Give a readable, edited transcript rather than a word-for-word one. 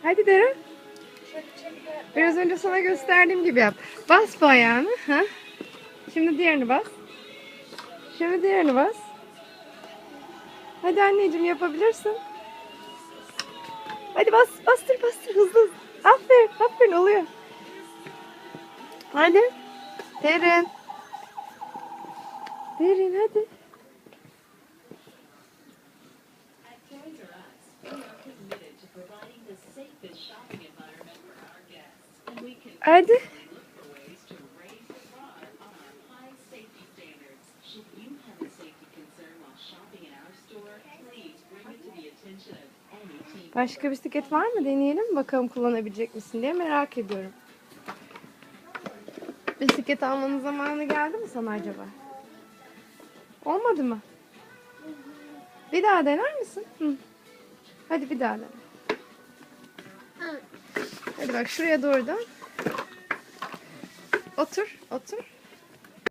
Hadi Deren. Biraz önce sana gösterdiğim gibi yap. Bas bu ayağını. Ha? Şimdi diğerini bas. Şimdi diğerini bas. Hadi anneciğim yapabilirsin. Hadi bas, bastır bastır hızlı hızlı. Aferin aferin oluyor. Hadi. Derin. Derin hadi. Hadi. Başka bisiklet var mı? Deneyelim bakalım kullanabilecek misin diye merak ediyorum. Bisiklet almanın zamanı geldi mi sana acaba? Olmadı mı? Bir daha dener misin? Hı. Hadi bir daha dene. Hadi bak şuraya doğru dön. Otur, otur.